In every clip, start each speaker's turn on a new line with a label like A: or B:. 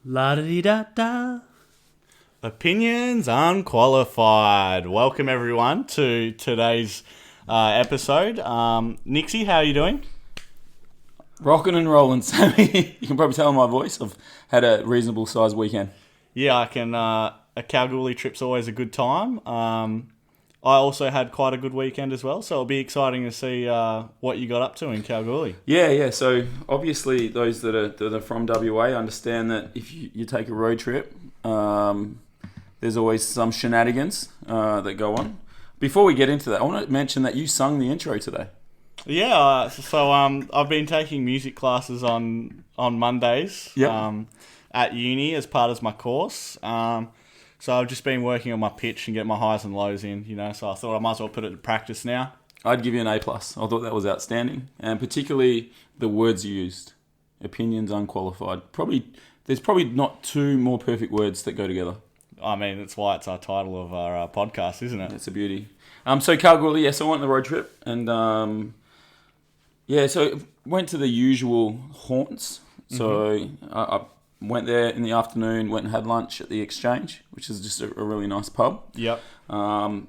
A: La-da-dee-da-da.
B: Opinions Unqualified. Welcome everyone to today's episode. Nixie, how are you doing?
C: Rocking and rolling, Sammy. You can probably tell in my voice. I've had a reasonable sized weekend.
B: Yeah, I can. A Kalgoorlie trip's always a good time. I also had quite a good weekend as well, so it'll be exciting to see what you got up to in Kalgoorlie.
C: Yeah. So obviously, those that are from WA understand that if you take a road trip, there's always some shenanigans that go on. Before we get into that, I want to mention that you sung the intro today.
B: Yeah, so I've been taking music classes on Mondays.
C: Yep.
B: At uni as part of my course. So I've just been working on my pitch and getting my highs and lows in, so I thought I might as well put it to practice now.
C: I'd give you an A+. I thought that was outstanding. And particularly the words you used. Opinions Unqualified. There's probably not two more perfect words that go together.
B: I mean, that's why it's our title of our podcast, isn't it?
C: That's a beauty. So Kalgoorlie, yes, I went on the road trip. And so went to the usual haunts. So I went there in the afternoon, went and had lunch at the Exchange, which is just a really nice pub.
B: Yep.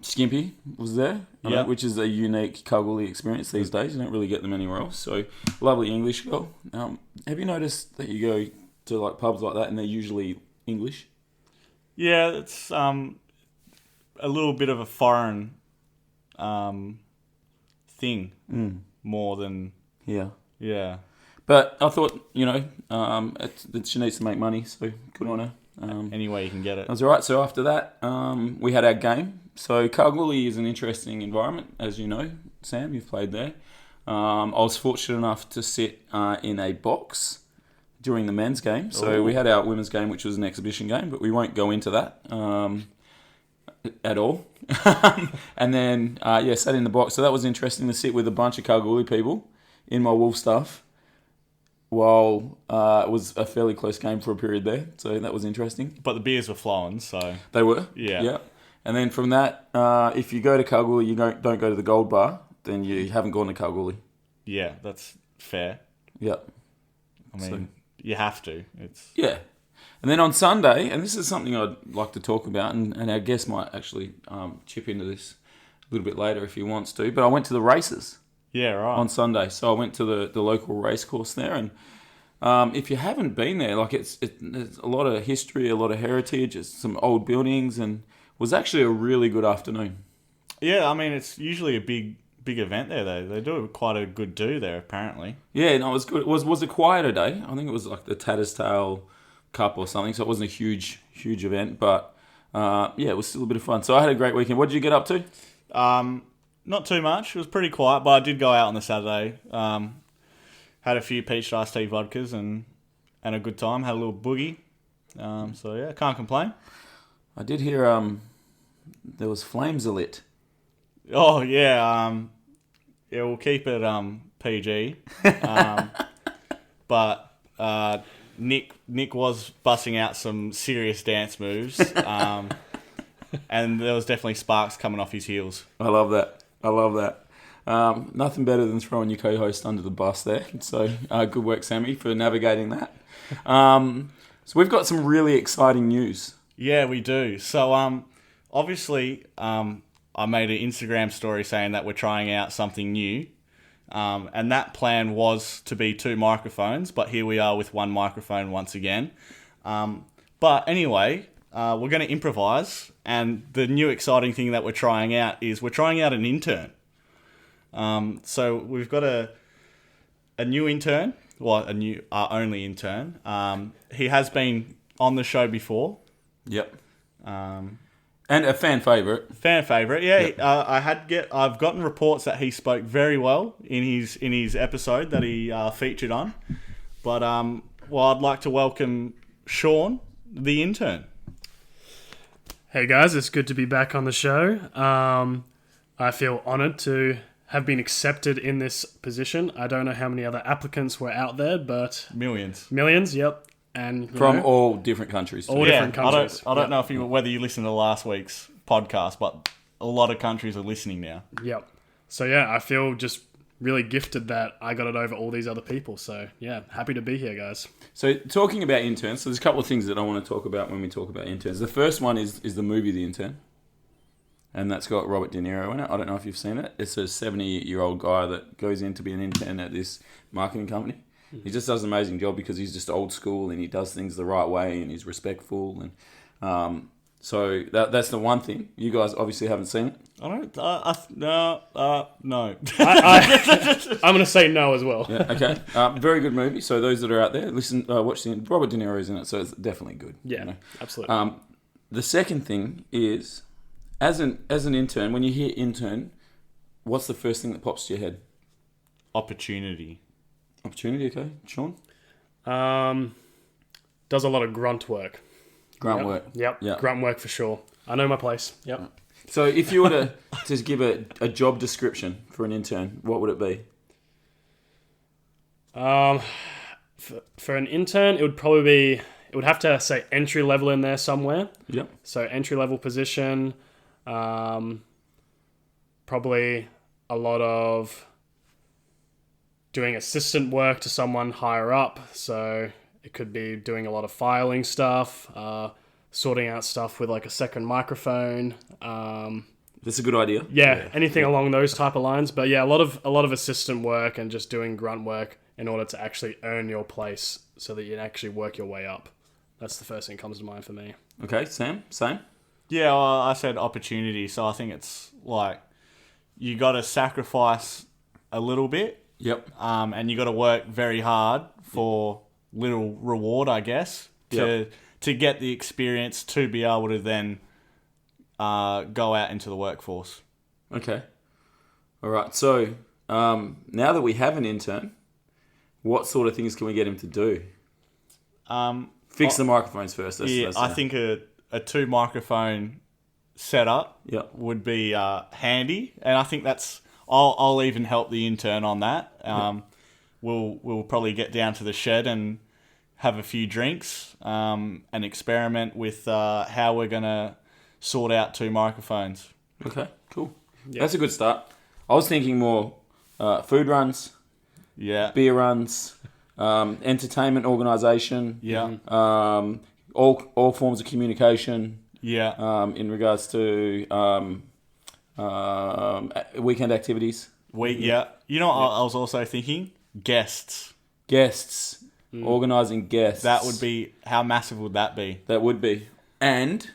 C: Skimpy was there,
B: yep.
C: Which is a unique Kalgoorlie experience these days. You don't really get them anywhere else. So, lovely English girl. Have you noticed that you go to like pubs like that and they're usually English?
B: Yeah, it's a little bit of a foreign thing more than... Yeah. But
C: I thought, she needs to make money, so good on her.
B: Any way you can get it.
C: That's all right. So after that, we had our game. So Kalgoorlie is an interesting environment, as you know, Sam. You've played there. I was fortunate enough to sit in a box during the men's game. So we had our women's game, which was an exhibition game, but we won't go into that at all. And then, sat in the box. So that was interesting to sit with a bunch of Kalgoorlie people in my Wolf stuff. While it was a fairly close game for a period there, so that was interesting.
B: But the beers were flowing, so...
C: They were?
B: Yeah.
C: And then from that, if you go to Kalgoorlie, you don't go to the Gold Bar, then you haven't gone to Kalgoorlie.
B: Yeah, that's fair.
C: Yep.
B: I mean, you have to.
C: Yeah. And then on Sunday, and this is something I'd like to talk about, and our guest might actually chip into this a little bit later if he wants to, but I went to the races.
B: Yeah, right.
C: On Sunday. So I went to the local race course there, and if you haven't been there, there's a lot of history, a lot of heritage, it's some old buildings, and it was actually a really good afternoon.
B: Yeah, I mean, it's usually a big event there, though. They do quite a good do there, apparently.
C: Yeah, no, it was good. It was a quieter day. I think it was like the Tatterstail Cup or something, so it wasn't a huge event, but it was still a bit of fun. So I had a great weekend. What did you get up to?
B: Not too much. It was pretty quiet, but I did go out on the Saturday. Had a few peach iced tea vodkas and a good time. Had a little boogie. Can't complain.
C: I did hear there was flames lit.
B: Oh yeah. We'll keep it PG. But Nick was busting out some serious dance moves. And there was definitely sparks coming off his heels.
C: I love that. Nothing better than throwing your co-host under the bus there. So good work, Sammy, for navigating that. So we've got some really exciting news.
B: Yeah, we do. So obviously I made an Instagram story saying that we're trying out something new. And that plan was to be 2 microphones, but here we are with 1 microphone once again. But anyway, we're going to improvise. And the new exciting thing that we're trying out is we're trying out an intern. So we've got a new intern, our only intern. He has been on the show before.
C: Yep. And a fan favourite.
B: Yeah.
C: Yep.
B: I've gotten reports that he spoke very well in his episode that he featured on. But I'd like to welcome Sean, the intern.
A: Hey guys, it's good to be back on the show. I feel honoured to have been accepted in this position. I don't know how many other applicants were out there, but...
B: Millions,
A: yep. And
C: from all different countries.
A: Different countries.
B: I don't know whether you listened to last week's podcast, but a lot of countries are listening now.
A: Yep. So yeah, I feel just really gifted that I got it over all these other people. So yeah, happy to be here, guys.
C: So talking about interns, so there's a couple of things that I want to talk about when we talk about interns. The first one is the movie The Intern. And that's got Robert De Niro in it. I don't know if you've seen it. It's a 70-year-old guy that goes in to be an intern at this marketing company. He just does an amazing job because he's just old school and he does things the right way and he's respectful. And so that's the one thing. You guys obviously haven't seen it.
B: I don't. No.
A: I'm going to say no as well.
C: Yeah, okay. Very good movie. So those that are out there, watch the Robert De Niro's in it, so it's definitely good.
A: Yeah,
C: you know?
A: absolutely.
C: The second thing is, as an intern, when you hear intern, what's the first thing that pops to your head?
B: Opportunity.
C: Opportunity, okay. Sean?
A: Does a lot of grunt work.
C: Grunt work.
A: Yep. Grunt work for sure. I know my place. Yep.
C: So if you were to just give a job description for an intern, what would it be?
A: For an intern, it would have to say entry level in there somewhere.
C: Yep.
A: So entry level position, probably a lot of doing assistant work to someone higher up. So it could be doing a lot of filing stuff, sorting out stuff with like a second microphone.
C: That's a good idea.
A: Yeah, anything along those type of lines. But yeah, a lot of assistant work and just doing grunt work in order to actually earn your place so that you can actually work your way up. That's the first thing that comes to mind for me.
C: Okay, Sam, same?
B: Yeah, well, I said opportunity, so I think it's like you got to sacrifice a little bit.
C: Yep.
B: And you got to work very hard for little reward, I guess, to get the experience to be able to then go out into the workforce.
C: Okay. All right. So now that we have an intern, what sort of things can we get him to do? Fix the microphones first.
B: I think a 2 microphone setup would be handy, and I think that's. I'll even help the intern on that. We'll probably get down to the shed and have a few drinks and experiment with how we're gonna sort out 2 microphones.
C: Okay, cool. Yeah. That's a good start. I was thinking more food runs, beer runs, entertainment organisation, all forms of communication. In regards to weekend activities.
B: You know what I was also thinking? Guests.
C: Organising guests.
B: That would be, how massive would that be?
C: That would be. And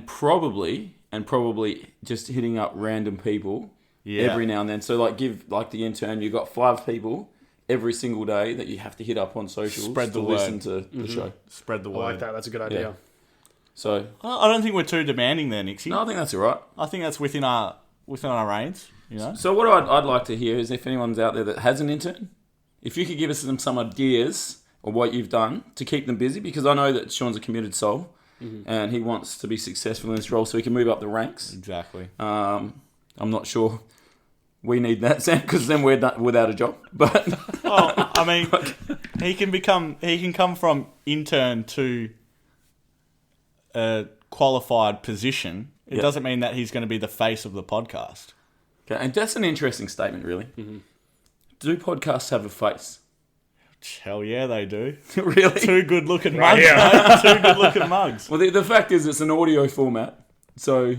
C: probably just hitting up random people every now and then. So give the intern, you've got 5 people every single day that you have to hit up on socials
B: Spread the
C: to
B: word.
C: Listen to the show.
B: Spread the word.
A: I like that. That's a good idea.
C: Yeah. So
B: I don't think we're too demanding there, Nixie.
C: No, I think that's all right.
B: I think that's within our reins, you know.
C: So what I'd like to hear is if anyone's out there that has an intern, if you could give us some ideas of what you've done to keep them busy, because I know that Sean's a committed soul and he wants to be successful in this role so he can move up the ranks.
B: Exactly.
C: I'm not sure we need that, Sam, because then we're done without a job. But
B: I mean, he can come from intern to a qualified position. It doesn't mean that he's going to be the face of the podcast.
C: Okay, and that's an interesting statement, really. Mm-hmm. Do podcasts have a face?
B: Hell yeah, they do.
C: Really?
B: 2 good-looking mugs, mate. 2 good-looking mugs.
C: Well, the fact is, it's an audio format, so.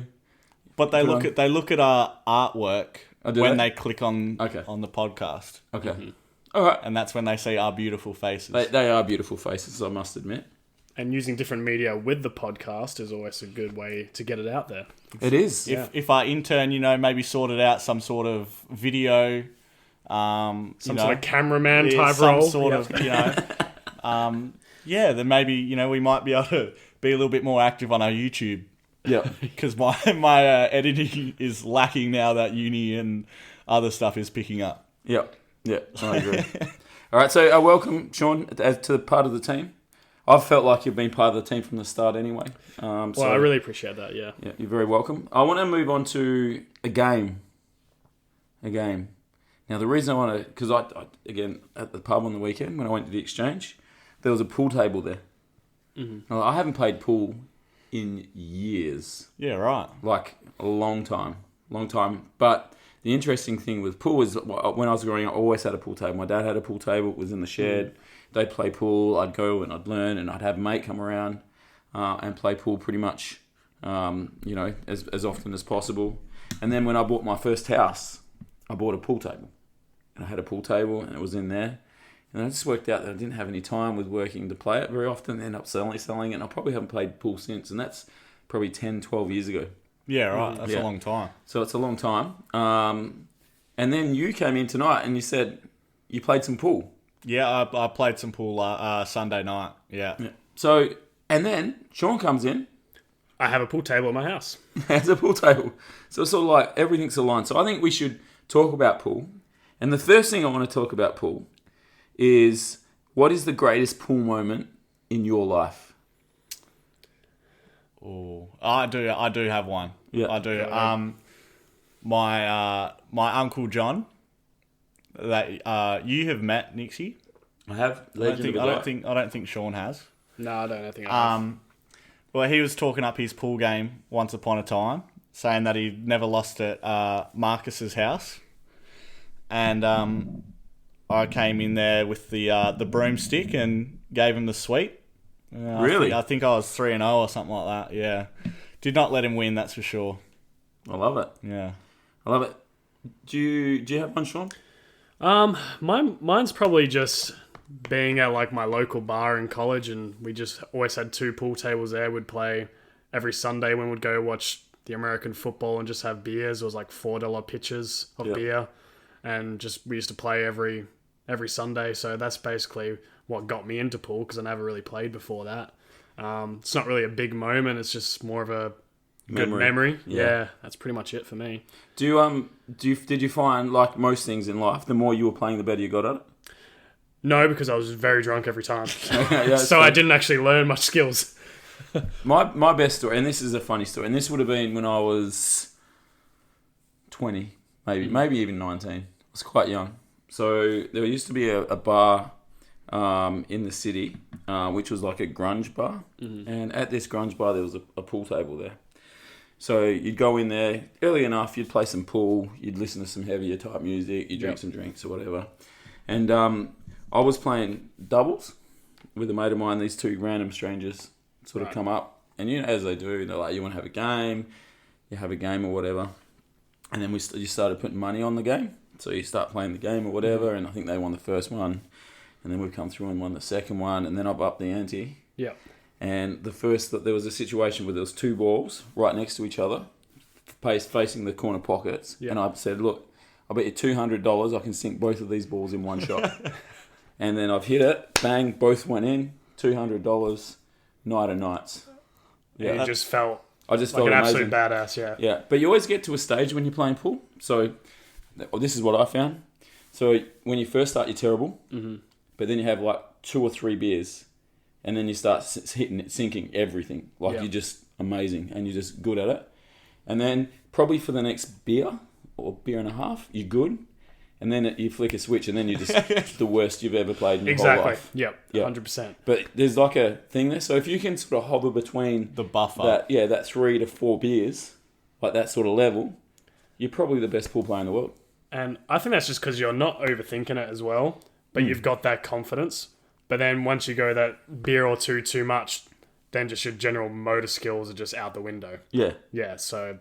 B: But they look at our artwork when they click on the podcast.
C: Okay. Mm-hmm. All right.
B: And that's when they see our beautiful faces.
C: They are beautiful faces, I must admit.
A: And using different media with the podcast is always a good way to get it out there.
C: It is.
B: If our intern, maybe sorted out some sort of video,
A: some sort of cameraman type role,
B: sort of, then maybe we might be able to be a little bit more active on our YouTube.
C: Yeah,
B: because my editing is lacking now that uni and other stuff is picking up.
C: Yeah, I agree. All right, so welcome, Sean, to part of the team. I've felt like you've been part of the team from the start anyway.
A: Well, I really appreciate that, yeah.
C: Yeah, you're very welcome. I want to move on to a game. Now, the reason I want to... Because again, at the pub on the weekend, when I went to the exchange, there was a pool table there. Mm-hmm. I haven't played pool in years.
B: Yeah, right.
C: Like, a long time. But the interesting thing with pool is when I was growing up, I always had a pool table. My dad had a pool table. It was in the shed. They'd play pool. I'd go and I'd learn, and I'd have a mate come around and play pool pretty much, as often as possible. And then when I bought my first house, I bought a pool table. And I had a pool table, and it was in there. And I just worked out that I didn't have any time with working to play it very often. Ended up selling it, and I probably haven't played pool since. And that's probably 10, 12 years ago.
B: Yeah, right. That's a long time.
C: So it's a long time. And then you came in tonight, and you said you played some pool.
B: Yeah, I played some pool Sunday night. Yeah.
C: So, and then Sean comes in.
A: I have a pool table at my house.
C: Has a pool table. So it's sort of like everything's aligned. So I think we should talk about pool. And the first thing I want to talk about pool is, what is the greatest pool moment in your life?
B: Oh, I do have one.
C: Yeah.
B: I do. My Uncle John, that you have met, Nixie.
C: I have.
B: I don't think Sean has.
A: No, I don't think I have.
B: Well, he was talking up his pool game once upon a time, saying that he'd never lost at Marcus's house, and I came in there with the broomstick and gave him the sweep.
C: Really?
B: I think I was 3-0 or something like that. Yeah, did not let him win. That's for sure.
C: I love it.
B: Yeah,
C: I love it. Do you have one, Sean?
A: Mine's probably just being at like my local bar in college, and we just always had 2 pool tables there. We'd play every Sunday when we'd go watch the American football and just have beers. It was like $4 pitchers of beer, and just we used to play every Sunday. So that's basically what got me into pool, because I never really played before that. It's not really a big moment. It's just more of a good memory. Yeah, that's pretty much it for me.
C: Did you find, like most things in life, the more you were playing, the better you got at it?
A: No, because I was very drunk every time.
C: Yeah,
A: so I didn't actually learn much skills.
C: My best story, and this is a funny story, and this would have been when I was 20, maybe even 19. I was quite young. So there used to be a bar in the city, which was like a grunge bar. Mm-hmm. And at this grunge bar, there was a pool table there. So you'd go in there early enough, you'd play some pool, you'd listen to some heavier type music, you'd drink some drinks or whatever. And I was playing doubles with a mate of mine. These 2 random strangers sort of come up, and as they do, they're like, you want to have a game? You have a game or whatever. And then you started putting money on the game. So you start playing the game or whatever, and I think they won the first one. And then we've come through and won the second one, and then I've upped the ante. Yeah. And there was a situation where there was 2 balls right next to each other, facing the corner pockets. Yep. And I said, look, I bet you $200 I can sink both of these balls in one shot. And then I've hit it, bang, both went in, $200, night of nights.
A: Yeah, you just felt
C: like an
A: amazing.
C: Absolute
A: badass, yeah.
C: Yeah, but you always get to a stage when you're playing pool. So this is what I found. So when you first start, you're terrible. Mm-hmm. But then you have like 2 or 3 beers, and then you start sinking everything. Like you're just amazing, and you're just good at it. And then probably for the next beer or beer and a half, you're good. And then you flick a switch, and then you're just the worst you've ever played in your whole life.
A: Yep, 100%.
C: But there's like a thing there. So if you can sort of hover between
B: the buffer,
C: that 3 to 4 beers, like that sort of level, you're probably the best pool player in the world.
A: And I think that's just because you're not overthinking it as well, but you've got that confidence. But then once you go that beer or 2 too much, then just your general motor skills are just out the window.
C: Yeah.
A: Yeah, so...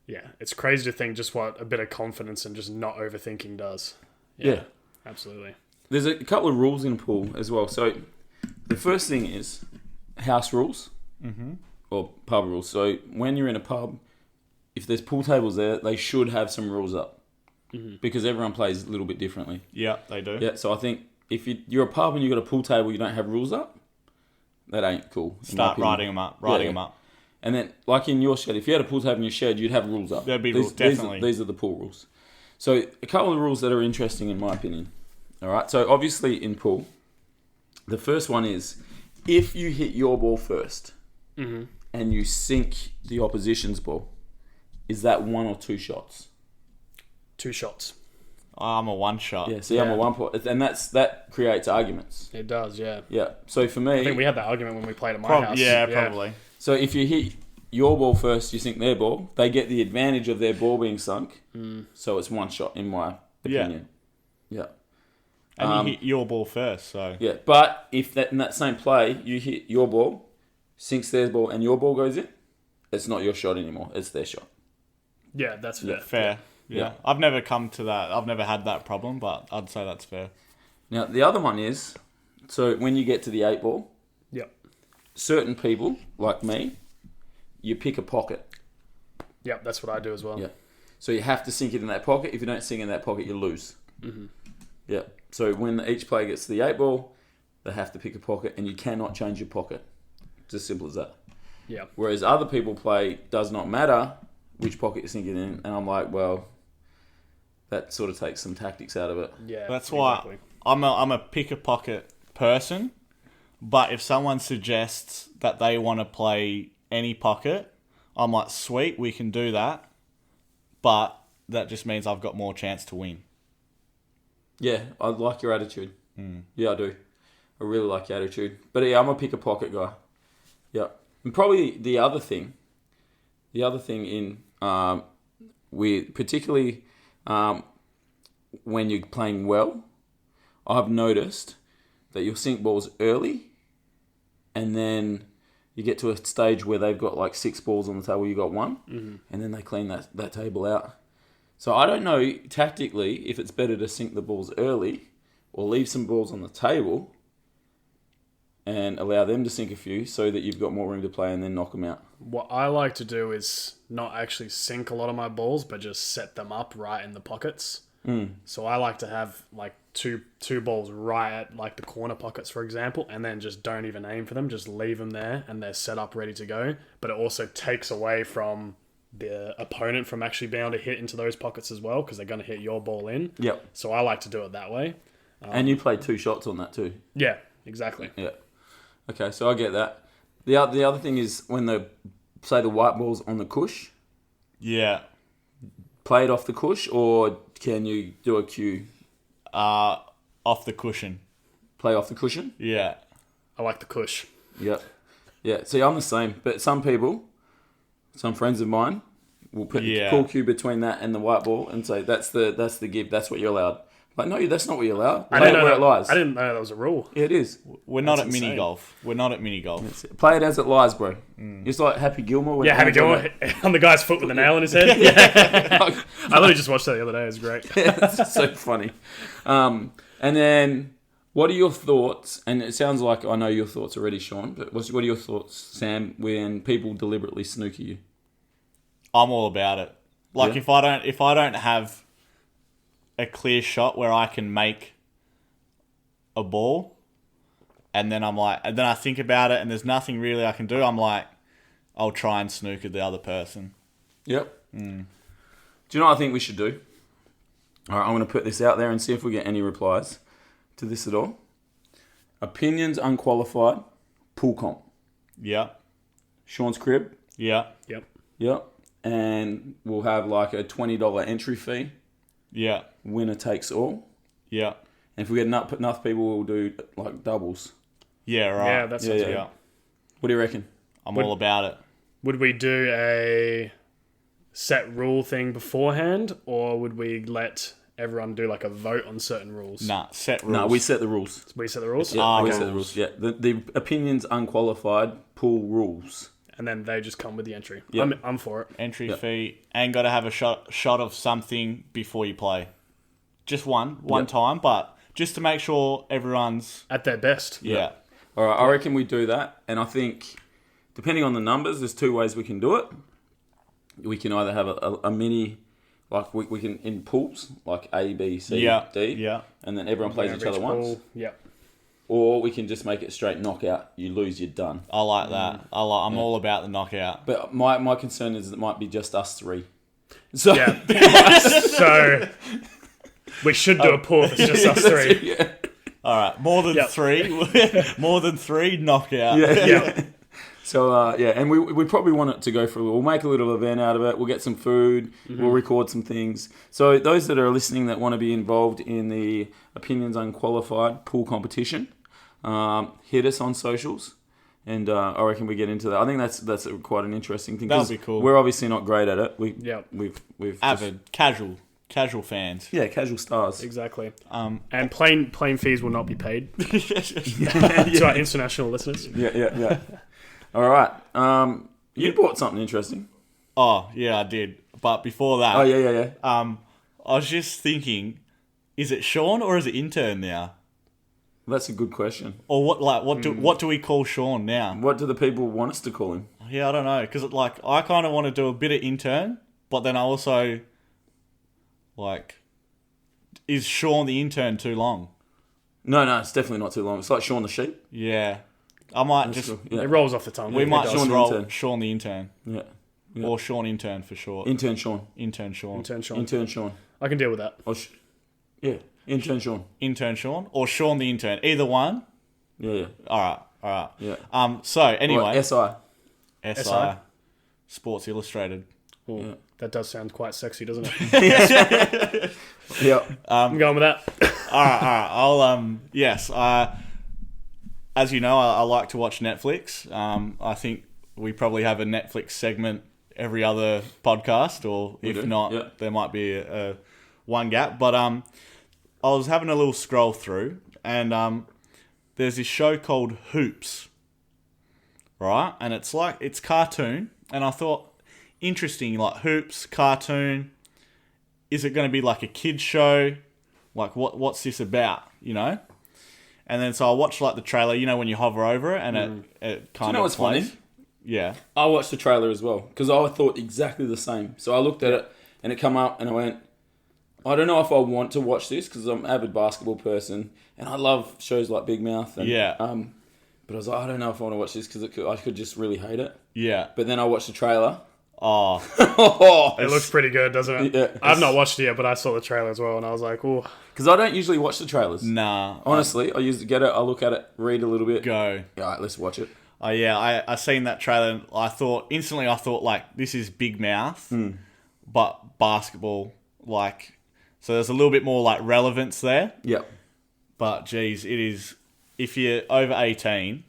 A: yeah, it's crazy to think just what a bit of confidence and just not overthinking does.
C: Yeah.
A: Absolutely.
C: There's a couple of rules in pool as well. So the first thing is house rules or pub rules. So when you're in a pub, if there's pool tables there, they should have some rules up because everyone plays a little bit differently.
B: Yeah, they do.
C: Yeah, so I think if you're a pub and you've got a pool table, you don't have rules up, that ain't cool.
B: Start writing them up. Them up.
C: And then, like in your shed, if you had a pool table in your shed, you'd have rules up.
B: There'd be rules, definitely.
C: These are the pool rules. So, a couple of rules that are interesting in my opinion. All right, so obviously in pool, the first one is, if you hit your ball first and you sink the opposition's ball, is that 1 or 2 shots?
A: 2 shots.
B: I'm a 1 shot.
C: Yeah, see, I'm a 1 point. And that creates arguments.
A: It does, yeah.
C: Yeah, so for me...
A: I think we had that argument when we played at my house.
B: Yeah, probably.
C: So if you hit your ball first, you sink their ball. They get the advantage of their ball being sunk. So it's one shot, in my opinion. Yeah.
B: And you hit your ball first, so...
C: Yeah, but if in that same play, you hit your ball, sinks their ball, and your ball goes in, it's not your shot anymore. It's their shot.
A: Yeah, that's fair.
B: Fair. Yeah. I've never come to that. I've never had that problem, but I'd say that's fair.
C: Now, the other one is, so when you get to the 8 ball,
A: Yep.
C: certain people, like me, you pick a pocket.
A: Yep, that's what I do as well.
C: Yeah. So you have to sink it in that pocket. If you don't sink in that pocket, you lose.
A: Mm-hmm.
C: Yeah. So when each player gets to the 8 ball, they have to pick a pocket, and you cannot change your pocket. It's as simple as that.
A: Yeah.
C: Whereas other people play, does not matter which pocket you sink it in, and I'm like, well, that sort of takes some tactics out of it.
A: Yeah.
B: That's why I'm a pick a pocket person, but if someone suggests that they want to play any pocket, I'm like, sweet, we can do that, but that just means I've got more chance to win.
C: Yeah, I like your attitude. Yeah, I do. I really like your attitude. But yeah, I'm a pick a pocket guy. Yeah. And probably the other thing in with particularly when you're playing well, I've noticed that you'll sink balls early, and then you get to a stage where they've got like 6 balls on the table, you got 1, and then they clean that table out. So I don't know tactically if it's better to sink the balls early or leave some balls on the table and allow them to sink a few so that you've got more room to play and then knock them out.
A: What I like to do is not actually sink a lot of my balls, but just set them up right in the pockets. So I like to have like two balls right at like the corner pockets, for example, and then just don't even aim for them. Just leave them there and they're set up ready to go. But it also takes away from the opponent from actually being able to hit into those pockets as well, because they're going to hit your ball in.
C: Yep.
A: So I like to do it that way.
C: And you play 2 shots on that too.
A: Yeah, exactly.
C: Yeah. Okay, so I get that. The other thing is when say the white ball's on the cush,
B: Yeah.
C: play it off the cush, or can you do a cue?
B: Off the cushion.
C: Play off the cushion?
B: Yeah.
A: I like the cush.
C: Yep. Yeah, see, I'm the same. But some friends of mine, will put a cool cue between that and the white ball and say, that's the give, that's what you're allowed. Like, no, that's not what you're allowed. Play it where it lies.
A: I didn't know that was a rule.
C: Yeah, it is.
B: We're not
C: That's
B: at mini
C: insane.
B: golf. We're not at mini golf.
C: Play it as it lies, bro. It's like Happy Gilmore. When
A: Yeah, Happy Gilmore on the guy's foot with a nail in his head. Yeah. I literally just watched that the other day. It was great.
C: It's so funny. And then, what are your thoughts? And it sounds like I know your thoughts already, Sean. But what are your thoughts, Sam, when people deliberately snooker you?
B: I'm all about it. Like
C: Yeah.
B: if I don't have a clear shot where I can make a ball, and then I think about it, and there's nothing really I can do. I'm like, I'll try and snooker the other person.
C: Yep. Do you know what I think we should do? All right, I'm going to put this out there and see if we get any replies to this at all. Opinions unqualified, pool comp.
B: Yeah.
C: Sean's crib.
B: Yeah.
A: Yep.
C: Yep. And we'll have like a $20 entry fee.
B: Yeah.
C: Winner takes all.
B: Yeah.
C: And if we get enough people, we'll do like doubles.
B: Yeah, right.
A: Yeah, that sounds
C: Yeah.
A: good.
C: What do you reckon?
B: I'm all about it.
A: Would we do a set rule thing beforehand, or would we let everyone do like a vote on certain rules?
B: Nah, set rules.
C: No, we set the rules.
A: We set the rules?
C: Yeah, we
B: rules.
C: set the rules. Yeah, the opinions unqualified pool rules.
A: And then they just come with the entry.
C: Yep.
A: I'm for it.
B: Entry
C: Yep.
B: fee, and got to have a shot of something before you play. Just one
C: Yep.
B: time, but just to make sure everyone's...
A: At their best.
B: Yeah.
C: All right, I reckon we do that. And I think, depending on the numbers, there's 2 ways we can do it. We can either have a mini, like we can in pools, like A, B, C,
B: Yeah.
C: D.
B: Yeah.
C: And then everyone plays each other once.
A: Yep.
C: Or we can just make it straight knockout. You lose, you're done.
B: I like that. I'm all about the knockout.
C: But my concern is it might be just us 3. So,
A: Yeah. So we should do a pool if it's just us 3.
C: Yeah.
B: All right, more than
A: Yep.
B: 3. More than 3, knockout.
A: Yeah.
C: So, and we probably want it to go for we'll make a little event out of it. We'll get some food. We'll record some things. So those that are listening that want to be involved in the Opinions Unqualified pool competition, hit us on socials And I reckon we get into that. I think that's quite an interesting thing.
B: That would be cool.
C: We're obviously not great at it.
A: Yep.
C: We've
B: Avid, casual fans.
C: Yeah, casual stars.
A: Exactly. And plane fees will not be paid to our international listeners.
C: Yeah. All right. You bought something interesting.
B: Oh, yeah, I did. But before that...
C: Oh, yeah.
B: I was just thinking, is it Sean or is it intern now?
C: That's a good question.
B: Or what do we call Sean now?
C: What do the people want us to call him?
B: Yeah, I don't know. Because I kind of want to do a bit of intern, but then I also... is Sean the intern too long?
C: No, it's definitely not too long. It's like Sean the sheep.
B: Yeah. I might
C: That's
B: just...
C: cool. Yeah.
A: It rolls off the tongue.
B: We might
A: It
B: just
A: does.
B: roll
C: intern.
B: Sean the intern.
C: Yeah.
B: Or Sean intern for short.
C: Intern Sean.
B: Intern Sean.
A: Intern Sean.
C: Intern Sean.
A: I can deal with that.
C: Or yeah. Intern Sean.
B: Intern Sean. Or Sean the intern. Either one.
C: Yeah.
B: Alright.
C: Yeah.
B: So, anyway.
C: SI.
B: SI. Sports Illustrated.
A: Ooh,
C: Yeah.
A: That does sound quite sexy, doesn't it?
C: Yeah.
A: I'm going with that.
B: Alright. I'll, yes. As you know, I like to watch Netflix. I think we probably have a Netflix segment every other podcast, or
C: We
B: if
C: do,
B: not,
C: yeah.
B: there might be a one gap. But I was having a little scroll through, and there's this show called Hoops, right? And it's cartoon, and I thought, interesting, like Hoops, cartoon. Is it going to be like a kid's show? Like, what's this about, you know? And then so I watched like the trailer, you know, when you hover over it and it kind
C: Do you know
B: of
C: what's
B: plays.
C: funny?
B: Yeah.
C: I watched the trailer as well because I thought exactly the same. So I looked at it and it come up and I went, I don't know if I want to watch this because I'm an avid basketball person and I love shows like Big Mouth. And,
B: Yeah.
C: But I was like, I don't know if I want to watch this because I could just really hate it.
B: Yeah.
C: But then I watched the trailer.
B: Oh.
A: It looks pretty good, doesn't it?
C: Yeah.
A: I've not watched it yet, but I saw the trailer as well, and I was like, "Oh,
C: Because I don't usually watch the trailers.
B: Nah.
C: Honestly, I usually get it, I look at it, read a little bit.
B: Go.
C: All right, let's watch it.
B: Oh yeah, I seen that trailer and I thought like this is Big Mouth, but basketball, like, so there's a little bit more like relevance there.
C: Yep.
B: But geez, it is, if you're over 18,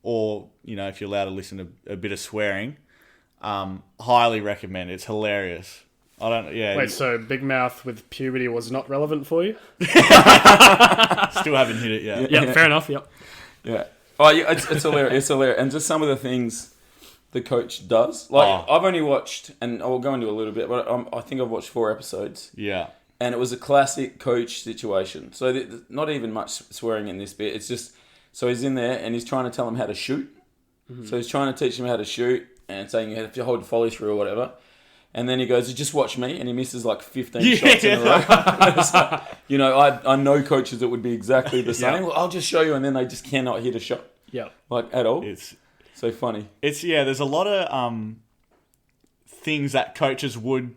B: or, you know, if you're allowed to listen to a bit of swearing, highly recommend. It's hilarious. I don't, yeah.
A: wait." So Big Mouth with puberty was not relevant for you?
B: Still haven't hit it yet.
A: Yeah, fair enough. Yep.
C: Yeah. Oh, yeah, it's hilarious. It's hilarious. And just some of the things the coach does. Like, I've only watched, and I'll go into a little bit, but I think I've watched 4 episodes.
B: Yeah.
C: And it was a classic coach situation. So not even much swearing in this bit. It's just, so he's in there and he's trying to tell him how to shoot. Mm-hmm. So he's trying to teach him how to shoot and saying you have to hold the follow through or whatever. And then he goes, just watch me. And he misses like 15 shots in a row. It's like, you know, I know coaches that would be exactly the same.
A: Yeah.
C: Well, I'll just show you. And then they just cannot hit a shot.
A: Yeah.
C: Like, at all.
B: It's
C: so funny.
B: there's a lot of things that coaches would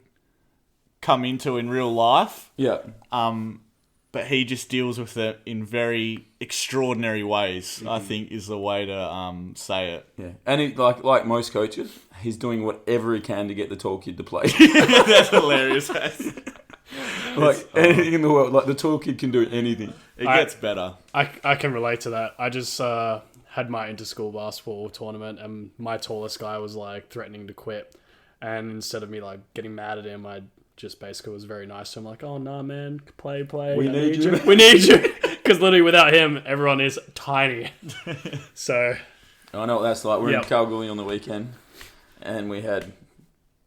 B: come into in real life.
C: Yeah.
B: But he just deals with it in very extraordinary ways, I think is the way to say it.
C: Yeah. And he, like most coaches, he's doing whatever he can to get the tall kid to play.
B: That's hilarious.
C: Like, anything in the world. Like, the tall kid can do anything.
B: It gets better.
A: I can relate to that. I just had my inter-school basketball tournament, and my tallest guy was like threatening to quit. And instead of me like getting mad at him, I just basically was very nice to him, like, "Oh nah, man, play.
C: We need you.
A: We need you." Because literally without him, everyone is tiny. So
C: I know what that's like. We're
A: Yep.
C: in Kalgoorlie on the weekend, and we had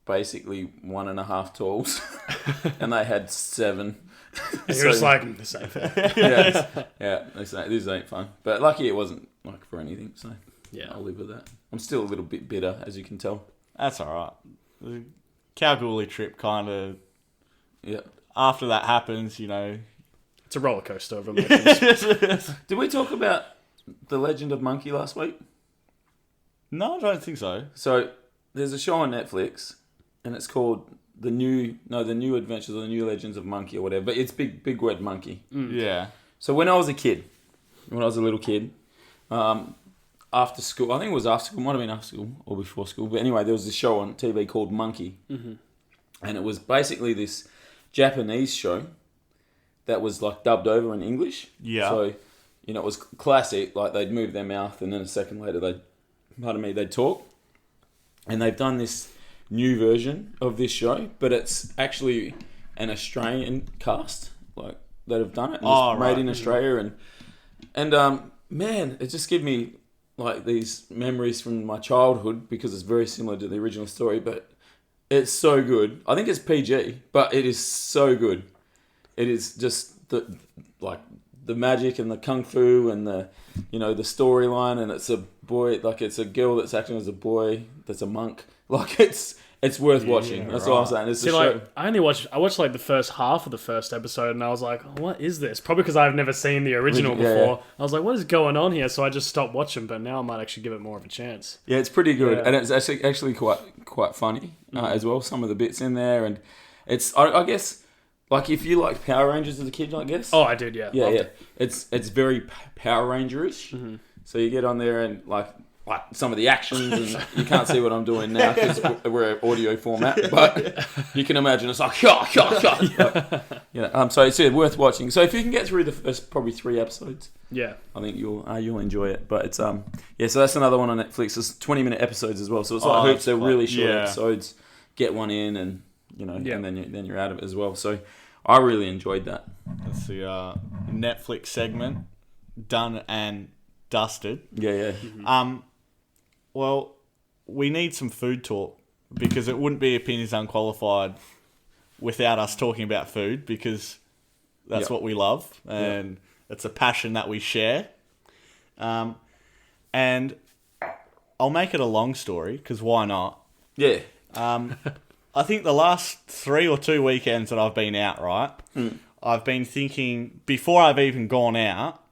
C: basically 1.5 talls, and they had 7.
A: and you're just like, "This ain't fair."
C: yeah, this ain't fun. But lucky it wasn't like for anything, so
A: Yeah.
C: I'll live with that. I'm still a little bit bitter, as you can tell.
B: That's all right. The Kalgoorlie trip kind of,
C: Yeah.
B: after that happens, you know.
A: It's a roller coaster of emotions.
C: Did we talk about The Legend of Monkey last week?
B: No, I don't think so.
C: So there's a show on Netflix, and it's called The New Adventures or The New Legends of Monkey or whatever. But it's big word monkey.
B: Yeah.
C: So when I was a little kid, after school, I think it was after school, might have been after school or before school, but anyway, there was this show on TV called Monkey, and it was basically this Japanese show that was like dubbed over in English.
B: Yeah.
C: So you know, it was classic. Like they'd move their mouth, and then a second later they'd talk. And they've done this new version of this show, but it's actually an Australian cast like that have done it. And it's made in Australia, and man, it just gives me like these memories from my childhood because it's very similar to the original story, but it's so good. I think it's PG, but it is so good. It is just the magic and the kung fu and the storyline, and it's a boy, like it's a girl that's acting as a boy that's a monk. Like it's worth watching. That's what I'm saying. It's
A: I watched like the first half of the first episode, and I was like, what is this? Probably because I've never seen the original before. Yeah. I was like, what is going on here? So I just stopped watching, but now I might actually give it more of a chance.
C: Yeah, it's pretty good, and it's actually quite funny as well. Some of the bits in there, and it's I guess like if you like Power Rangers as a kid, I guess.
A: Oh, I did, yeah.
C: Yeah. It's very Power Ranger-ish. Mm-hmm. So you get on there and like some of the actions, and you can't see what I'm doing now because we're an audio format, but you can imagine it's like, so it's worth watching. So if you can get through the first probably 3 episodes, I think you'll enjoy it. But it's so that's another one on Netflix. It's 20-minute episodes as well, so it's like hoops. They're really short episodes. Get one in, and and then you're out of it as well. So I really enjoyed that.
B: That's the Netflix segment done and dusted.
C: Yeah.
B: Mm-hmm. Well, we need some food talk because it wouldn't be Opinions Unqualified without us talking about food because that's what we love and it's a passion that we share. And I'll make it a long story because why not?
C: Yeah.
B: I think the last 3 or 2 weekends that I've been out, right, I've been thinking, before I've even gone out,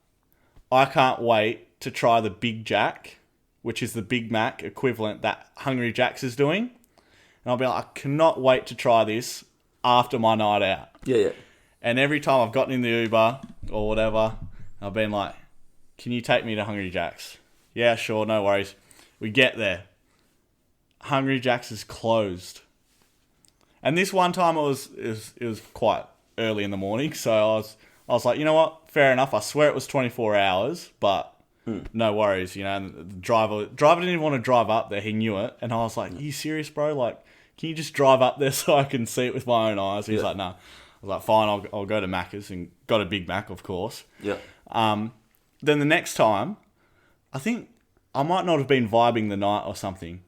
B: I can't wait to try the Big Jack, which is the Big Mac equivalent that Hungry Jack's is doing. And I'll be like, I cannot wait to try this after my night out.
C: Yeah.
B: And every time I've gotten in the Uber or whatever, I've been like, can you take me to Hungry Jack's? Yeah, sure, no worries. We get there. Hungry Jack's is closed. And this one time it was quite early in the morning, so I was like, you know what? Fair enough. I swear it was 24 hours, but no worries, And the driver didn't even want to drive up there. He knew it, and I was like, "Are you serious, bro? Like, can you just drive up there so I can see it with my own eyes?" He's like, "No." I was like, "Fine, I'll go to Macca's," and got a Big Mac, of course.
C: Yeah.
B: Then the next time, I think I might not have been vibing the night or something,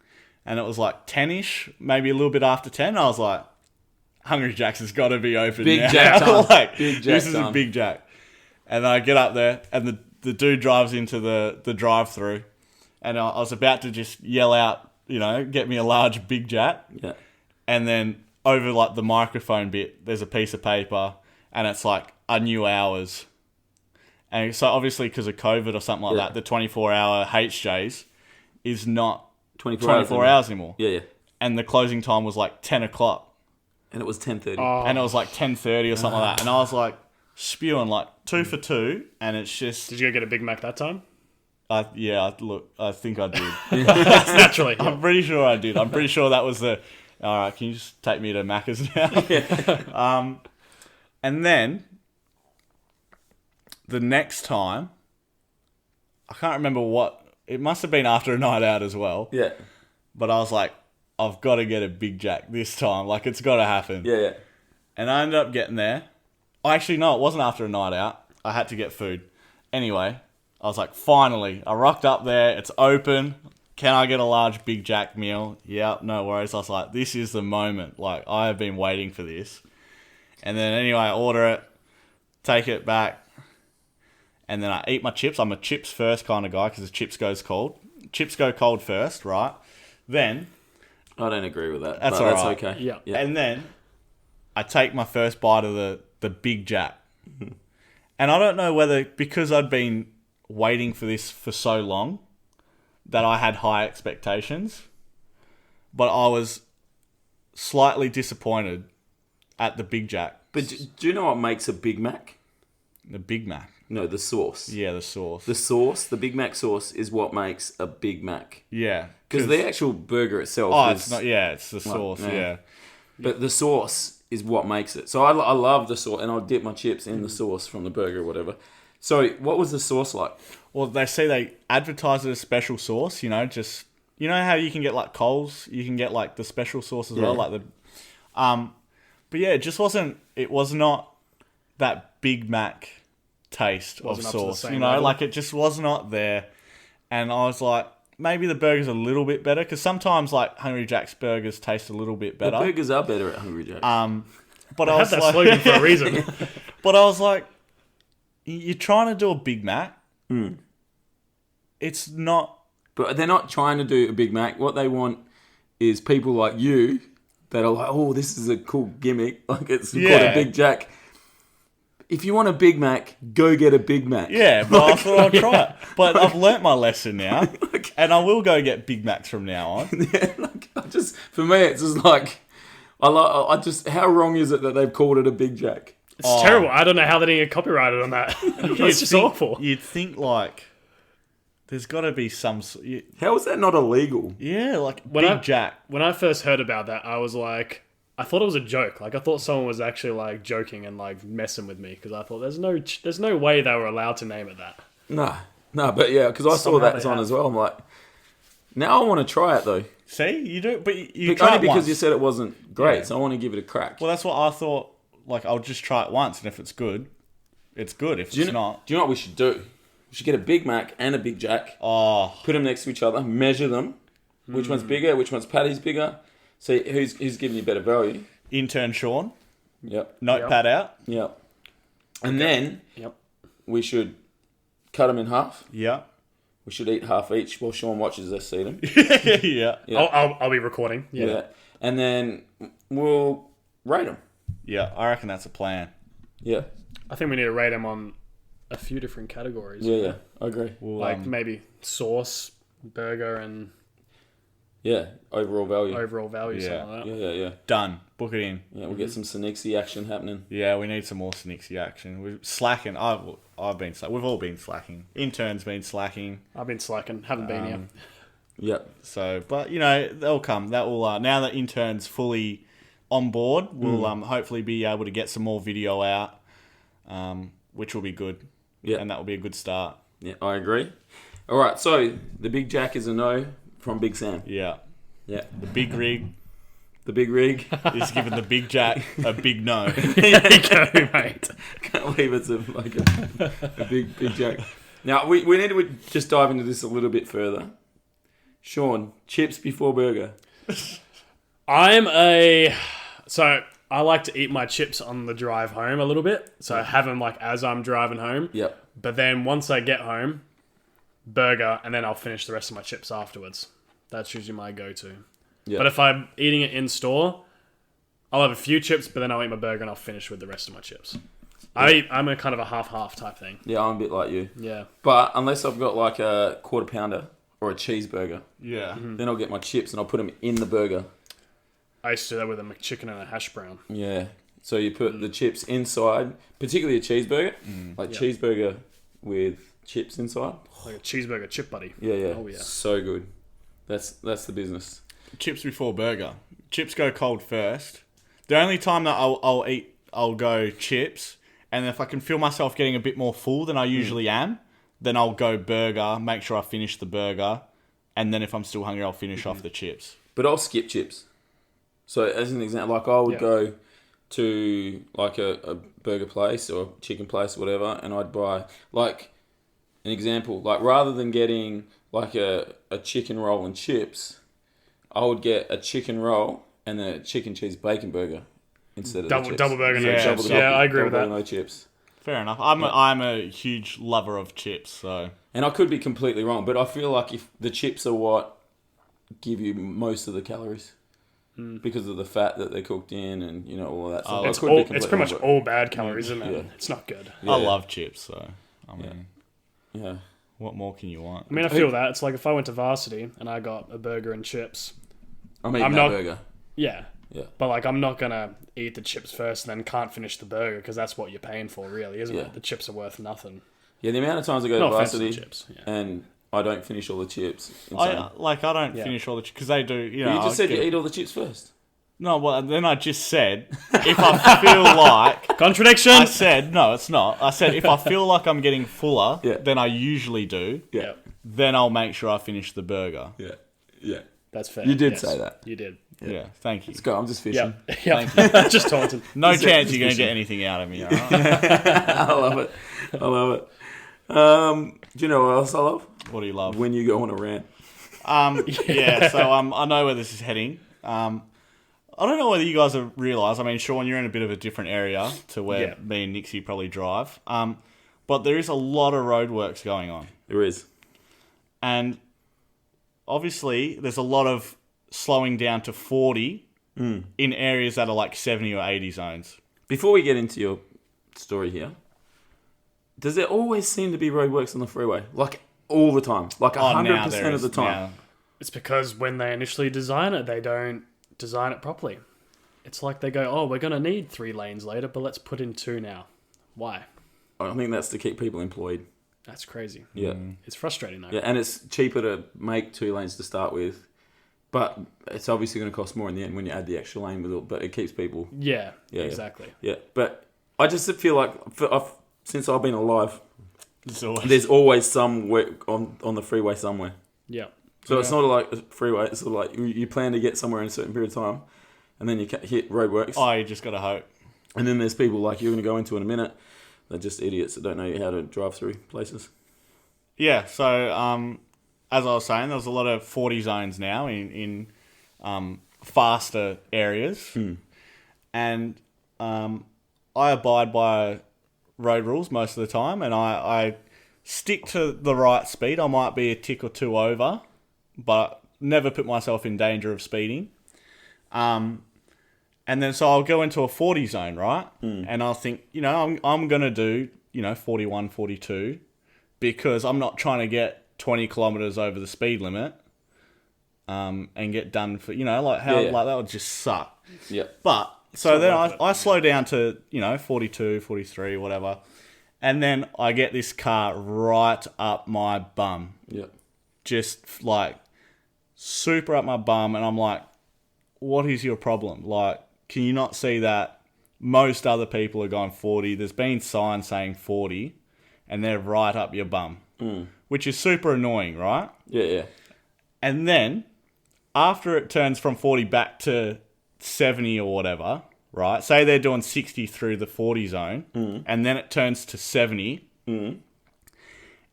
B: and it was like 10ish, maybe a little bit after 10. I was like, Hungry Jack's has got to be open
C: Big
B: now.
C: Jack time.
B: Like,
C: Big Jack
B: this is
C: time.
B: a Big Jack. And then I get up there, and the dude drives into the drive-through, and I was about to just yell out, get me a large Big Jack.
C: Yeah.
B: And then over like the microphone bit, there's a piece of paper, and it's like a new hours. And so obviously because of COVID or something like that, the 24-hour HJs is not 24 hours anymore.
C: Yeah.
B: And the closing time was like 10 o'clock.
C: And it was 10:30.
B: Oh. And it was like 10:30 or something like that. And I was like spewing like 2 for 2, and it's just...
A: Did you go get a Big Mac that time?
B: I think I did.
A: Naturally. Yeah.
B: I'm pretty sure I did. I'm pretty sure that was the... All right, can you just take me to Macca's now? And then the next time, I can't remember what... It must have been after a night out as well.
C: Yeah.
B: But I was like, I've got to get a Big Jack this time. Like, it's got to happen.
C: Yeah.
B: And I ended up getting there. Actually, no, it wasn't after a night out. I had to get food. Anyway, I was like, finally, I rocked up there. It's open. Can I get a large Big Jack meal? Yeah, no worries. I was like, this is the moment. Like, I have been waiting for this. And then anyway, I order it, take it back, and then I eat my chips. I'm a chips first kind of guy because the chips goes cold. Chips go cold first, right? Then...
C: I don't agree with that.
B: That's
C: all
B: right.
C: That's okay.
A: Yeah.
B: And then I take my first bite of the Big Jack. And I don't know whether, because I'd been waiting for this for so long, that I had high expectations. But I was slightly disappointed at the Big Jack.
C: But do you know what makes a Big Mac?
B: The Big Mac.
C: No, the sauce.
B: Yeah, the sauce.
C: The sauce, the Big Mac sauce, is what makes a Big Mac.
B: Yeah.
C: Because the actual burger itself is...
B: it's not... Yeah, it's the sauce, yeah.
C: But the sauce is what makes it. So I love the sauce, and I'll dip my chips in the sauce from the burger or whatever. So, what was the sauce like?
B: Well, they say they advertise it as special sauce. You know, just you know how you can get like Coles, you can get like the special sauce as well, like the. But yeah, it just wasn't. It was not that Big Mac taste
A: Wasn't
B: of
A: up to the
B: sauce.
A: same
B: You know,
A: level.
B: like it just was not there. And I was like, maybe the burger's a little bit better because sometimes like Hungry Jack's burgers taste a little bit
C: The
B: better.
C: burgers are better at Hungry Jack's.
B: But
A: I
B: I
A: had
B: was
A: that
B: like,
A: slogan for a reason.
B: but I was like, you're trying to do a Big Mac. It's not.
C: But they're not trying to do a Big Mac. What they want is people like you that are like, oh, this is a cool gimmick. Like it's called a Big Jack. If you want a Big Mac, go get a Big Mac.
B: Yeah, but I thought I'd try it. But I've learnt my lesson now, and I will go get Big Macs from now on.
C: Yeah, like, for me, it's just like, how wrong is it that they've called it a Big Jack?
A: It's terrible. I don't know how they didn't get copyrighted on that. It's just awful.
B: You'd think like there's got to be some.
C: How is that not illegal?
B: Yeah, like
A: When
B: Big
A: I-
B: Jack.
A: When I first heard about that, I was like, I thought it was a joke. Like I thought someone was actually like joking and like messing with me because I thought there's no way they were allowed to name it that.
C: No, but yeah, because I saw
A: Somehow
C: that
A: they
C: on
A: have.
C: as well. I'm like, now I want to try it though.
B: See, you do, but you
C: Only
B: try it
C: because
B: once.
C: you said it wasn't great,
B: Yeah.
C: so I want to give it a crack.
B: Well, that's what I thought. Like I'll just try it once, and if it's good, it's good. If it's not,
C: Do you know what we should do? We should get a Big Mac and a Big Jack.
B: oh,
C: Put them next to each other, measure them. Which one's bigger? Which one's patty's bigger? See who's giving you better value.
B: intern Sean,
C: Yep.
B: notepad out.
C: Yep. And then
A: Yep.
C: we should cut them in half.
B: Yeah,
C: We should eat half each while Sean watches us eat them.
B: yeah,
C: Yeah.
A: I'll be recording. Yeah.
C: And then we'll rate them.
B: yeah. I reckon that's a plan.
C: Yeah.
A: I think we need to rate them on a few different categories.
C: Yeah. I agree.
B: We'll,
A: Like maybe sauce, burger, and
C: Yeah. Overall value.
A: overall value,
B: Yeah.
A: something like that.
C: Yeah.
B: done. Book it in.
C: Yeah, we'll get some Sinixi action happening.
B: Yeah, we need some more Snixy action. We're slacking. I've been slacking. We've all been slacking. Intern's been slacking.
A: I've been slacking, haven't been here.
C: Yep.
B: So, but you know, they'll come. That will now that intern's fully on board, we'll hopefully be able to get some more video out, which will be good.
C: Yeah.
B: And that will be a good start.
C: Yeah, I agree. All right, so the Big Jack is a no from Big Sam.
B: Yeah.
C: Yeah.
B: The big rig
C: The Big Rig.
B: is giving the Big Jack a big no.
A: There you go, mate.
C: Can't believe it's a big Jack. Now, we need to just dive into this a little bit further. Sean, chips before burger.
A: So I like to eat my chips on the drive home a little bit. So I have them like as I'm driving home.
C: Yep.
A: But then once I get home, burger, and then I'll finish the rest of my chips afterwards. That's usually my go-to.
C: Yep.
A: But if I'm eating it in store, I'll have a few chips, but then I'll eat my burger and I'll finish with the rest of my chips. I'm a kind of a half-half type thing.
C: Yeah, I'm a bit like you.
A: Yeah.
C: But unless I've got like a quarter pounder or a cheeseburger,
B: Yeah.
C: then I'll get my chips and I'll put them in the burger.
A: I used to do that with a McChicken and a hash brown.
C: Yeah. So you put the chips inside, particularly a cheeseburger, like
A: Yeah.
C: cheeseburger with chips inside.
A: Like a cheeseburger chip buddy.
C: Yeah.
A: Oh, yeah.
C: So good. That's the business.
B: Chips before burger. Chips go cold first. The only time that I'll go chips, and if I can feel myself getting a bit more full than I usually am, then I'll go burger, make sure I finish the burger, and then if I'm still hungry, I'll finish off the chips.
C: But I'll skip chips. So as an example, like I would
A: Yeah.
C: go to like a burger place or chicken place or whatever, and I'd buy like an example, like rather than getting like a chicken roll and chips, I would get a chicken roll and a chicken cheese bacon burger instead of the chips.
A: Double burger, no
B: Yeah,
A: chips.
B: double-
A: Yeah, I agree with
C: Double
A: that.
C: burger, no chips.
B: Fair enough. I'm a huge lover of chips, so
C: And I could be completely wrong, but I feel like if the chips are what give you most of the calories because of the fat that they're cooked in and you know all of that stuff. I
A: It's,
C: could be
A: it's
C: completely
A: pretty much
C: wrong,
A: all bad calories, isn't it?
C: Yeah.
A: It's not good.
C: Yeah.
B: I love chips. So I mean,
C: but- Yeah.
B: what more can you want?
A: I mean, I feel that. It's like if I went to varsity and I got a burger and chips.
C: I'm eating
A: I'm
C: that
A: not-
C: burger.
A: Yeah.
C: Yeah.
A: But like, I'm not going to eat the chips first and then can't finish the burger because that's what you're paying for, really, isn't
C: Yeah.
A: it? The chips are worth nothing.
C: Yeah, the amount of times I go
A: No
C: to
A: offense to the
C: varsity
A: chips. Yeah.
C: and I don't finish all the chips. Insane.
B: I don't
A: Yeah.
B: finish all the because they do. You know,
C: But you
B: I'll
C: just said you
B: get-
C: eat all the chips first.
B: No, well, then I just said, if I feel like...
A: Contradiction!
B: I said, no, it's not. I said, if I feel like I'm getting fuller
C: Yeah.
B: than I usually do,
C: Yeah.
B: then I'll make sure I finish the burger.
C: Yeah. Yeah.
A: That's fair.
C: You did
A: yes.
C: say that.
A: You did.
B: Yeah, thank you.
C: Let's go. I'm just fishing.
A: Yep. Yep. Just taunting.
B: No
C: Just-
B: chance
C: just
B: you're going to
C: fishing.
B: get anything out of me, all right?
C: I love it. I love it. Do you know what else I love?
B: What do you love?
C: When you go on a rant.
B: Yeah, so I know where this is heading. I don't know whether you guys have realised, I mean, Sean, you're in a bit of a different area to where me and Nixie probably drive. But there is a lot of roadworks going on.
C: There is.
B: And obviously, there's a lot of slowing down to 40 in areas that are like 70 or 80 zones.
C: Before we get into your story here, does there always seem to be roadworks on the freeway? Like all the time? Like 100% of the time?
B: Now.
A: It's because when they initially design it, they don't design it properly. It's like they go, oh, we're going to need 3 lanes later, but let's put in 2 now. Why?
C: I think that's to keep people employed.
A: That's crazy.
C: Yeah.
A: It's frustrating, though.
C: Yeah, and it's cheaper to make 2 lanes to start with, but it's obviously going to cost more in the end when you add the extra lane with it, but it keeps people...
A: Yeah,
C: Yeah,
A: exactly.
C: Yeah, but I just feel like since I've been alive,
B: So,
C: there's always some work on the freeway somewhere.
A: Yeah.
C: So it's not like a freeway. It's sort of like you plan to get somewhere in a certain period of time, and then you hit roadworks.
B: you just got to hope.
C: And then there's people like you're going to go into in a minute. They're just idiots that don't know how to drive through places.
B: Yeah, so as I was saying, there's a lot of 40 zones now in faster areas. And I abide by road rules most of the time, and I stick to the right speed. I might be a tick or 2 over, but never put myself in danger of speeding. And then so I'll go into a 40 zone, right? And I'll think, I'm going to do, 41, 42, because I'm not trying to get 20 kilometers over the speed limit and get done for, like that would just suck.
C: Yeah.
B: But so then I slow down to, 42, 43, whatever. And then I get this car right up my bum.
C: Yeah.
B: Just like super up my bum. And I'm like, what is your problem? Like, can you not see that most other people are going 40? There's been signs saying 40 and they're right up your bum, which is super annoying, right?
C: Yeah, yeah.
B: And then after it turns from 40 back to 70 or whatever, right? Say they're doing 60 through the 40 zone and then it turns to 70. And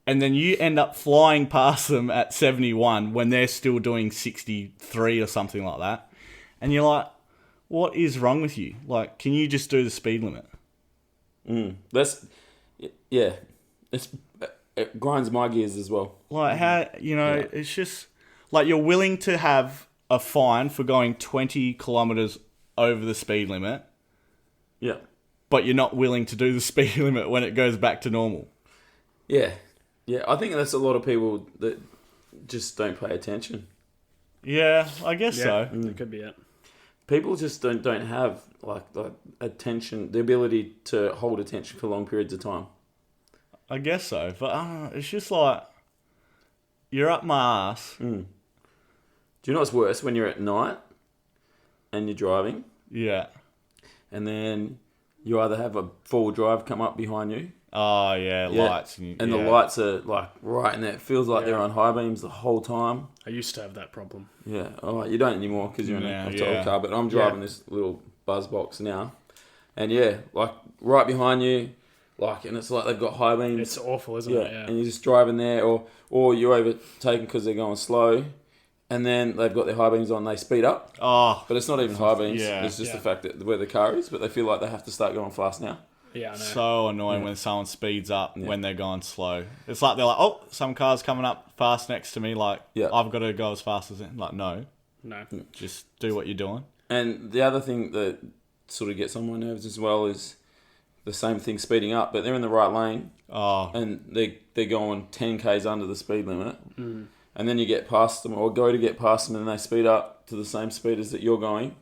B: then you end up flying past them at 71 when they're still doing 63 or something like that. And you're like, what is wrong with you? Like, can you just do the speed limit?
C: It grinds my gears as well.
B: Like, how, it's just, like, you're willing to have a fine for going 20 kilometers over the speed limit,
C: Yeah.
B: but you're not willing to do the speed limit when it goes back to normal.
C: Yeah. Yeah, I think that's a lot of people that just don't pay attention.
B: Yeah, I guess so.
A: That could be it.
C: People just don't have like attention, the ability to hold attention for long periods of time.
B: I guess so. But I don't know, it's just like, you're up my ass.
C: Do you know what's worse? When you're at night and you're driving,
B: Yeah.
C: and then you either have a four-wheel drive come up behind you,
B: Oh, yeah, lights.
C: and
B: yeah.
C: the lights are like right in there. It feels like they're on high beams the whole time.
A: I used to have that problem.
C: Yeah. Oh, you don't anymore because you're in
B: Yeah,
C: a total
B: yeah.
C: car. But I'm driving this little buzz box now, and like right behind you, and it's like they've got high beams.
A: It's awful, isn't it? Yeah.
C: And you're just driving there, or you're overtaken because they're going slow, and then they've got their high beams on. They speed up,
B: Oh,
C: but it's not even high beams.
B: Yeah.
C: It's just
A: Yeah.
C: the fact that where the car is, but they feel like they have to start going fast now.
A: Yeah, I know.
B: so annoying when someone speeds up when they're going slow. It's like they're like, oh, some car's coming up fast next to me. Like, I've got to go as fast as it. Like, no, just do what you're doing.
C: And the other thing that sort of gets on my nerves as well is the same thing speeding up, but they're in the right lane.
B: Oh,
C: And they're going 10 k's under the speed limit, and then you get past them or go to get past them, and they speed up to the same speed as that you're going,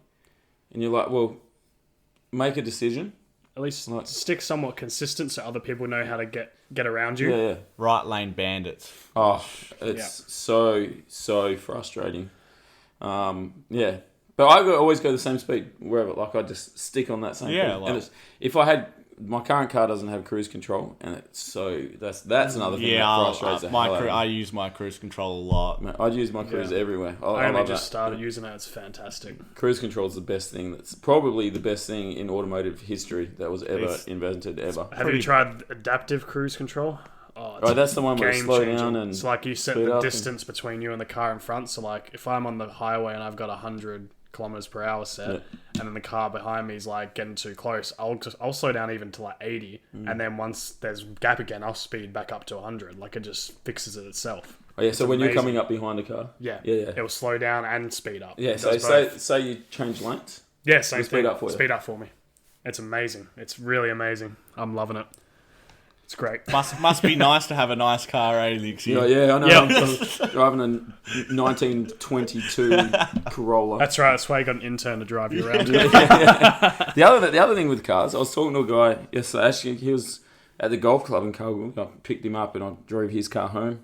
C: and you're like, well, make a decision.
A: At least stick somewhat consistent so other people know how to get around you.
C: Yeah.
B: right lane bandits.
C: Oh, it's so frustrating. But I always go the same speed wherever. Like I just stick on that same speed.
B: Yeah, like-
C: and if I had my current car doesn't have cruise control, and that's another thing that frustrates the hell out of me.
B: I use my cruise control a lot.
C: Man, I'd use my cruise everywhere.
A: I only
C: love
A: just
C: that.
A: started using it. It's fantastic.
C: Cruise control is the best thing. That's probably the best thing in automotive history that was ever invented ever.
A: Have you tried adaptive cruise control? Oh, it's
C: That's the one where you
A: game
C: slow
A: changing.
C: down and
A: it's like you set
C: speed
A: the
C: up
A: distance between you and the car in front. So like if I'm on the highway and I've got 100 kilometers per hour set, and then the car behind me is like getting too close, I'll slow down even to like 80, and then once there's gap again, I'll speed back up to 100. Like it just fixes it itself.
C: Oh yeah,
A: It's
C: so when
A: amazing.
C: you're coming up behind a car,
A: yeah,
C: yeah,
A: it will slow down and speed up.
C: yeah.
A: It
C: So
A: does both.
C: say you change lanes.
A: Yeah, same
C: It'll speed
A: thing.
C: up for you.
A: Speed up for me. It's amazing. It's really amazing. I'm loving it. It's great.
B: Must be nice to have a nice car, eh, Lixie?
C: Yeah, I know.
A: Yep.
C: I'm driving a 1922 Corolla.
A: That's right. That's why you got an intern to drive you around.
C: Yeah. The other thing with cars, I was talking to a guy yesterday. Actually, he was at the golf club in Kalgoorlie. I picked him up and I drove his car home,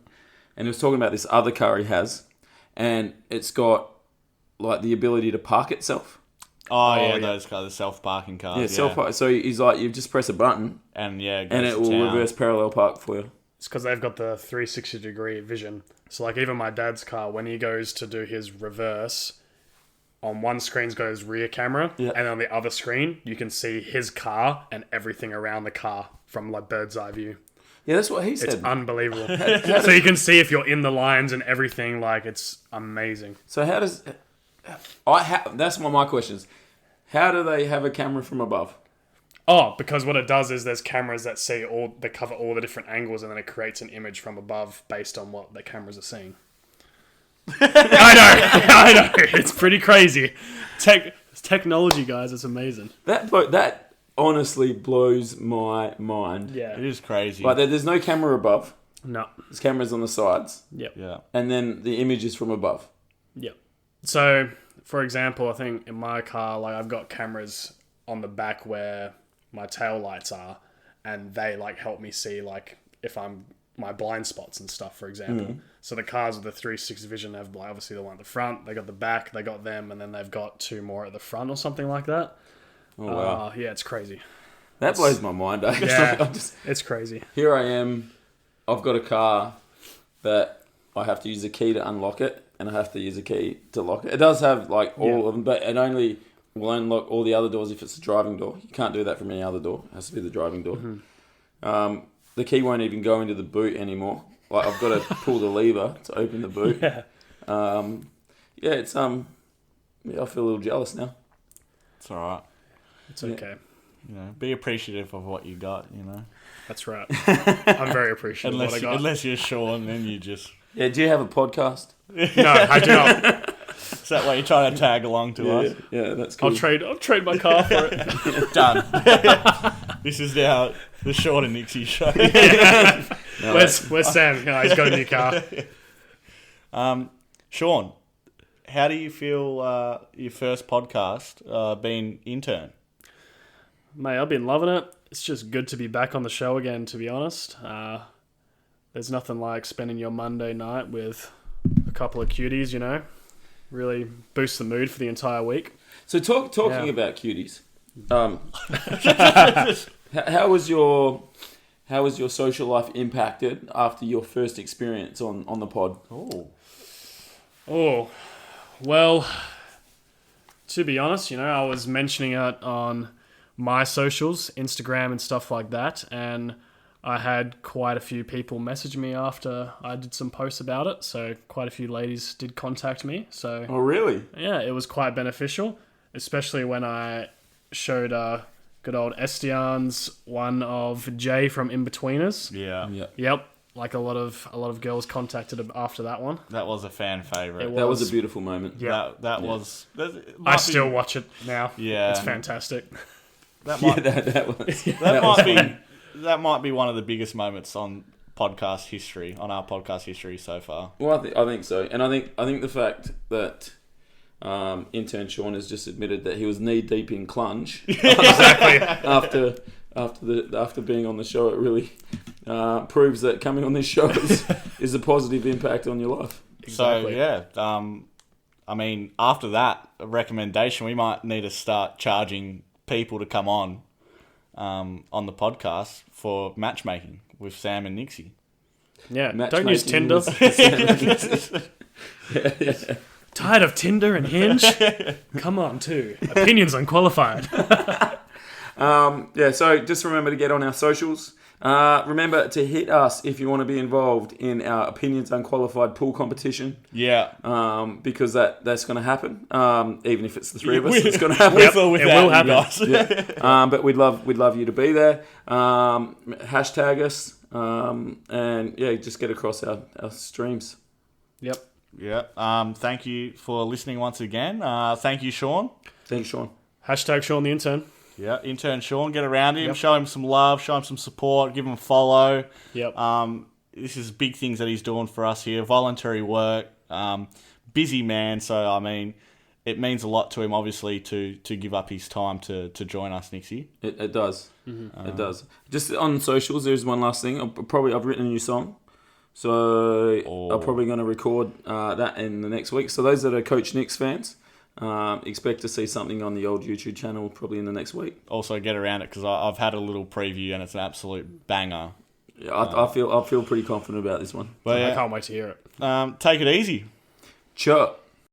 C: and he was talking about this other car he has, and it's got like the ability to park itself.
B: Oh yeah, those cars, the self-parking cars.
C: Yeah, self-park. So he's like, you just press a button,
B: and it
C: and it will reverse parallel park for you.
A: It's because they've got the 360-degree vision. So like even my dad's car, when he goes to do his reverse, on one screen's got his rear camera, and on the other screen you can see his car and everything around the car from like bird's eye view.
C: Yeah, that's what he said.
A: It's unbelievable. So you can see if you're in the lines and everything. Like it's amazing.
C: So how does that's one of my questions. How do they have a camera from above?
A: Oh, because what it does is there's cameras that cover all the different angles, and then it creates an image from above based on what the cameras are seeing. I know. It's pretty crazy. Technology, guys, it's amazing.
C: That honestly blows my mind.
A: Yeah.
B: It is crazy.
C: Like there's no camera above.
A: No.
C: There's cameras on the sides.
A: Yep.
B: Yeah.
C: And then the image is from above.
A: Yep. So, for example, I think in my car, like I've got cameras on the back where my tail lights are, and they like help me see like if I'm my blind spots and stuff, for example. So the cars with the 360 vision have like, obviously the one at the front, they got the back, they got them, and then they've got two more at the front or something like that.
C: Oh wow.
A: Yeah, it's crazy.
C: That blows my mind.
A: Yeah, it's crazy.
C: Here I am. I've got a car that I have to use a key to unlock it, and I have to use a key to lock it. It does have like all of them, but it only will unlock all the other doors if it's the driving door. You can't do that from any other door. It has to be the driving door. Mm-hmm. The key won't even go into the boot anymore. Like I've got to pull the lever to open the boot.
A: Yeah.
C: It's I feel a little jealous now.
B: It's all right.
A: It's okay.
B: You know, be appreciative of what you got. You know,
A: That's right. I'm very appreciative of what I got.
B: Unless you're Sean, then you just.
C: Yeah, do you have a podcast?
A: No, I do not.
B: Is that why you're trying to tag along to us?
C: Yeah, that's cool.
A: I'll trade my car for it.
B: Done. This is now the Sean and Nixie show.
C: No,
A: Where's Sam? Oh, he's got a new car.
B: Sean, how do you feel your first podcast being intern?
A: Mate, I've been loving it. It's just good to be back on the show again, to be honest. There's nothing like spending your Monday night with a couple of cuties, you know. Really boosts the mood for the entire week.
C: So talking about cuties, how was your social life impacted after your first experience on the pod?
A: Oh, well, to be honest, you know, I was mentioning it on my socials, Instagram and stuff like that, and I had quite a few people message me after I did some posts about it, so quite a few ladies did contact me. So
C: Oh, really?
A: yeah, it was quite beneficial, especially when I showed good old Estian's one of Jay from In-Betweeners.
B: Yeah.
A: Yep, like a lot of girls contacted after that one.
B: That was a fan favourite.
C: That was a beautiful moment.
A: Yeah,
B: That was.
A: I still watch it now.
B: Yeah.
A: It's fantastic.
B: That might, that might be one of the biggest moments on podcast history, on our podcast history so far.
C: Well, I think so, and I think the fact that intern Sean has just admitted that he was knee deep in clunge
A: Exactly.
C: after being on the show, it really proves that coming on this show is a positive impact on your life.
A: Exactly.
B: So yeah, I mean, after that recommendation, we might need to start charging people to come on the podcast for matchmaking with Sam and Nixie.
A: Yeah, don't use Tinder. Tired of Tinder and Hinge? Come on, too. Opinions Unqualified.
C: So just remember to get on our socials. Remember to hit us if you want to be involved in our Opinions Unqualified pool competition.
B: Yeah.
C: Because that's going to happen. Even if it's the three of us, it's going to happen.
B: With or without
A: it will
B: you
A: happen.
B: guys.
C: Yeah. But we'd love you to be there. Hashtag us. And yeah, just get across our streams.
A: Yep.
B: Yeah. Thank you for listening once again. Thank you, Sean.
C: Thanks, Sean.
A: Hashtag Sean the intern.
B: Yeah, intern Sean. Get around him.
A: Yep.
B: Show him some love. Show him some support. Give him a follow.
A: Yep.
B: This is big things that he's doing for us here. Voluntary work. Busy man. So, I mean, it means a lot to him, obviously, to give up his time to join us, Nixie.
C: It does. Mm-hmm. It does. Just on socials, there's one last thing. I've written a new song. So I'm probably going to record that in the next week. So those that are Coach Nick's fans, expect to see something on the old YouTube channel probably in the next week.
B: Also get around it because I've had a little preview and it's an absolute banger.
C: Yeah, I feel pretty confident about this one.
B: But
A: I can't wait to hear it.
B: Take it easy.
C: Sure.